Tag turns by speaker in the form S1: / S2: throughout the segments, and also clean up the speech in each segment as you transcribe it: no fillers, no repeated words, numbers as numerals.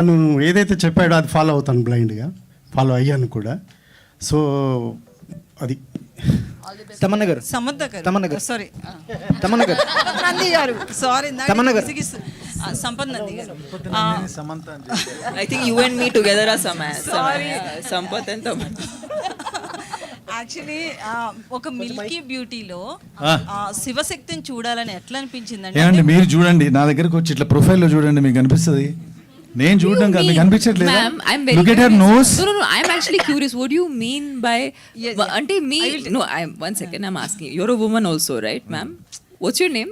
S1: తను ఏదైతే చెప్పాడో అది ఫాలో అవుతాను, బ్లైండ్గా ఫాలో అయ్యాను కూడా. సో అది
S2: తమన్నా గారు,
S3: సమంత గారు,
S2: తమన్నా గారు,
S3: సారీ
S2: తమన్నా గారు,
S3: నంది గారు, సారీ
S2: తమన్నా గారు,
S3: సంపత్ నంది గారు.
S4: I think you and me together are Sampath and Tamanna.
S3: Actually ఒక మిల్కీ బ్యూటీలో శివశక్తిని చూడాలని ఎట్లా అనిపించిందండి?
S5: ఏమండి మీరు చూడండి, నా దగ్గరకు వచ్చి ఇట్లా ప్రొఫైల్లో చూడండి, మీకు అనిపిస్తుంది. నేను చూడడం కాదు, మీకు అనిపించట్లేదు. Look at her nose.
S4: No, I'm actually curious. What do you mean by? Ante me? No, one second. I'm asking. You're a woman also, right, ma'am? What's your name?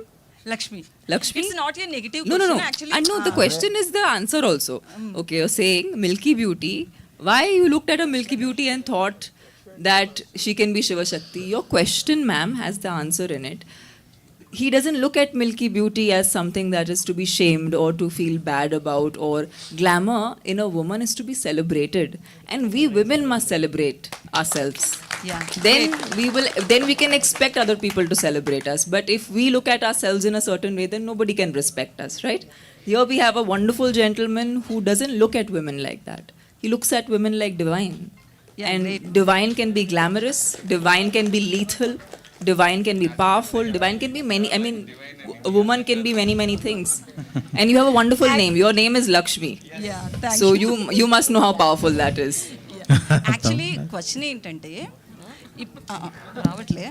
S3: Lakshmi.
S4: Lakshmi.
S3: It's not your negative
S4: No.
S3: question. Actually,
S4: I know the question is the answer also. Okay, you're saying Milky Beauty. Why you looked at a Milky Beauty and thought that she can be Shiva Shakti? Your question, ma'am, has the answer in it. He doesn't look at Milky Beauty as something that is to be shamed or to feel bad about, or glamour in a woman is to be celebrated, and we women must celebrate ourselves.
S3: Yeah.
S4: Then we can expect other people to celebrate us. But if we look at ourselves in a certain way, then nobody can respect us, right? Here we have a wonderful gentleman who doesn't look at women like that. He looks at women like divine.
S3: Yeah,
S4: And
S3: great.
S4: divine can be glamorous, divine can be lethal, divine can be powerful, divine can be many, I mean, a woman can be many things. And you have a wonderful name. Your name is Lakshmi.
S3: Yeah, thank
S4: So
S3: you.
S4: you must know how powerful that is.
S3: Actually question ఏంటంటే రావట్లే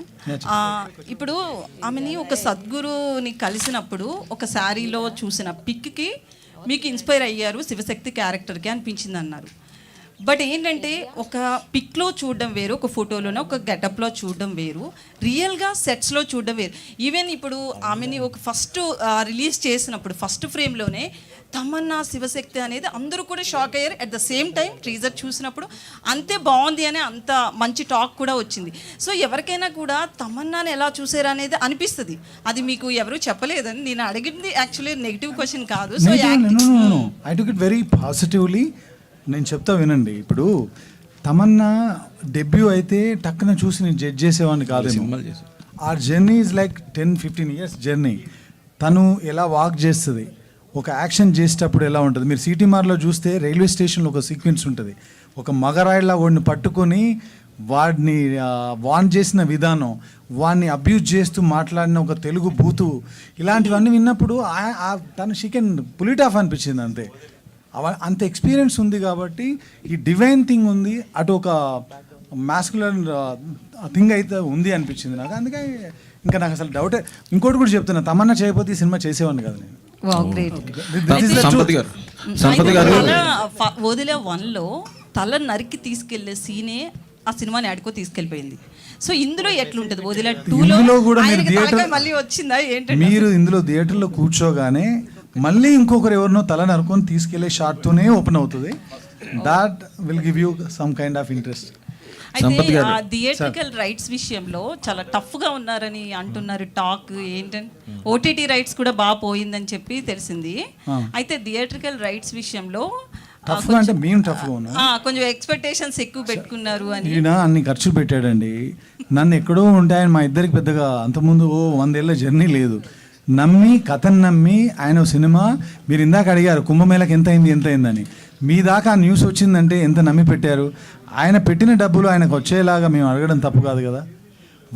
S3: ఇప్పుడు ఆమెని ఒక సద్గురుని కలిసినప్పుడు ఒక శారీలో చూసిన పిక్కి మీకు ఇన్స్పైర్ అయ్యారు శివశక్తి క్యారెక్టర్కి అనిపించింది అన్నారు. బట్ ఏంటంటే ఒక పిక్లో చూడడం వేరు, ఒక ఫోటోలోనే ఒక గెటప్లో చూడడం వేరు, రియల్గా సెట్స్లో చూడడం వేరు. ఈవెన్ ఇప్పుడు ఆమెని ఒక ఫస్ట్ రిలీజ్ చేసినప్పుడు ఫస్ట్ ఫ్రేమ్లోనే తమన్నా శివశక్తి అనేది అందరూ కూడా షాక్ అయ్యారు. At the same time teaser చూసినప్పుడు అంతే బాగుంది అని అంత మంచి టాక్ కూడా వచ్చింది. సో ఎవరికైనా కూడా తమన్నాని ఎలా చూసారు అనేది అనిపిస్తుంది. అది మీకు ఎవరు చెప్పలేదని నేను అడిగింది యాక్చువల్లీ నెగిటివ్ క్వశ్చన్ కాదు. So
S5: I took it very positively. నేను చెప్తా వినండి. ఇప్పుడు తమన్నా డెబ్యూ అయితే టక్కున చూసి నేను జడ్జ్ చేసేవాడిని కాదు. ఆ journey is like 10-15 years journey. తను ఎలా వాక్ చేస్తుంది, ఒక యాక్షన్ చేసేటప్పుడు ఎలా ఉంటుంది. మీరు సిటీమార్లో చూస్తే రైల్వే స్టేషన్లో ఒక సీక్వెన్స్ ఉంటుంది. ఒక మగరాయిలా వాడిని పట్టుకొని వాడిని వాన్ చేసిన విధానం, వాడిని అబ్యూజ్ చేస్తూ మాట్లాడిన ఒక తెలుగు బూతు, ఇలాంటివన్నీ విన్నప్పుడు తను she can pull it off అనిపించింది. అంతే, అంత ఎక్స్పీరియన్స్ ఉంది కాబట్టి ఈ డివైన్ థింగ్ ఉంది, అటు ఒక మాస్కులర్ థింగ్ అయితే ఉంది అనిపించింది నాకు. అందుకే ఇంకా నాకు అసలు డౌటే. ఇంకోటి కూడా చెప్తున్నా, తమన్నా చేయకపోతే ఈ సినిమా చేసేవాడిని కదా నేను.
S3: వదిలే 1లో తల నరికి తీసుకెళ్లే సీనే ఆ సినిమాని ఆడుకో తీసుకెళ్ళిపోయింది. సో ఇందులో ఎట్లుంటది? వదిలే 2లో
S5: కూడా
S3: మళ్ళీ వచ్చిందా ఏంటంటే,
S5: మీరు ఇందులో థియేటర్లో కూర్చోగానే మళ్ళీ ఇంకొకరు ఎవరినో తల నరుకొని తీసుకెళ్లే షాట్తోనే ఓపెన్ అవుతుంది. That will give you some kind of interest.
S3: అయితే థియేట్రికల్ రైట్స్ విషయంలో చాలా టఫ్గా ఉన్నారని అంటున్నారు. టాక్ ఏంటంటే ఓటీటీ రైట్స్ కూడా బాగా పోయిందని చెప్పి తెలిసింది. అయితే థియేట్రికల్ రైట్స్ విషయంలో కొంచెం ఎక్స్పెక్టేషన్స్ ఎక్కువ పెట్టుకున్నారు అని.
S5: ఈయన అన్ని ఖర్చులు పెట్టాడండి. నన్ను ఎక్కడో ఉంటాయని మా ఇద్దరికి పెద్దగా అంతకుముందు 100 ఏళ్ళ జర్నీ లేదు. నమ్మి కథను నమ్మి ఆయన సినిమా, మీరు ఇందాక అడిగారు కుంభమేళకి ఎంత అయిందని, మీ దాకా ఆ న్యూస్ వచ్చిందంటే ఎంత నమ్మి పెట్టారు. ఆయన పెట్టిన డబ్బులు ఆయనకు వచ్చేలాగా మేము అడగడం తప్పు కాదు కదా.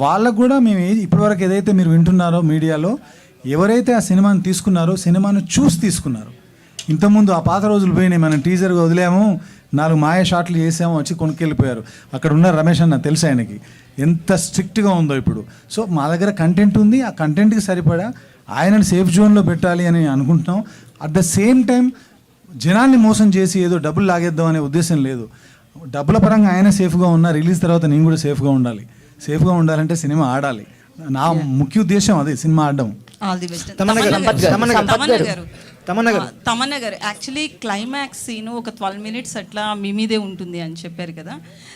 S5: వాళ్ళకు కూడా మేము ఇప్పటివరకు ఏదైతే మీరు వింటున్నారో మీడియాలో, ఎవరైతే ఆ సినిమాని తీసుకున్నారో సినిమాను చూసి తీసుకున్నారు. ఇంతకుముందు ఆ పాత రోజులు పోయినాయి. మనం టీజర్గా వదిలేము, 4 మాయ షాట్లు చేసాము, వచ్చి కొనుక్కెళ్ళిపోయారు. అక్కడ ఉన్న రమేష్ అన్న తెలుసు ఆయనకి ఎంత స్ట్రిక్ట్గా ఉందో ఇప్పుడు. సో మా దగ్గర కంటెంట్ ఉంది, ఆ కంటెంట్కి సరిపడా ఆయనను సేఫ్ జోన్లో పెట్టాలి అని అనుకుంటున్నాం. అట్ ద సేమ్ టైం జనాల్ని మోసం చేసి ఏదో డబ్బులు లాగేద్దాం అనే ఉద్దేశం లేదు. డబ్బుల పరంగా ఆయన సేఫ్గా ఉన్నా, రిలీజ్ తర్వాత నేను కూడా సేఫ్గా ఉండాలి. సేఫ్గా ఉండాలంటే సినిమా ఆడాలి. నా ముఖ్య ఉద్దేశం అదే, సినిమా ఆడడం.
S3: తమన్నా గారు యాక్చువల్లీ క్లైమాక్స్ సీన్ ఒక 12 minutes అట్లా మీ మీదే ఉంటుంది అని చెప్పారు కదా.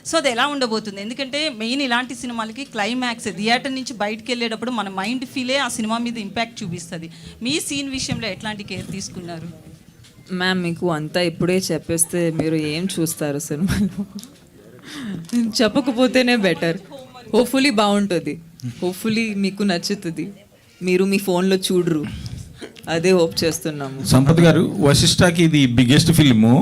S3: సో అది ఎలా ఉండబోతుంది? ఎందుకంటే మెయిన్ ఇలాంటి సినిమాలకి క్లైమాక్స్ థియేటర్ నుంచి బయటకు వెళ్ళేటప్పుడు మన మైండ్ ఫీలే ఆ సినిమా మీద ఇంపాక్ట్ చూపిస్తుంది. మీ సీన్ విషయంలో ఎట్లాంటి కేర్ తీసుకున్నారు?
S4: మ్యామ్, మీకు అంతా ఇప్పుడే చెప్పేస్తే మీరు ఏం చూస్తారు సినిమాలో? చెప్పకపోతేనే బెటర్. హోప్ఫుల్లీ బాగుంటుంది, హోప్ఫుల్లీ మీకు నచ్చుతుంది. మీరు మీ ఫోన్లో చూడరు. అదే హోప్ చేస్తున్నాము.
S6: సంపత్ గారు, వశిష్ఠకి ఇది బిగ్గెస్ట్ ఫిల్ము.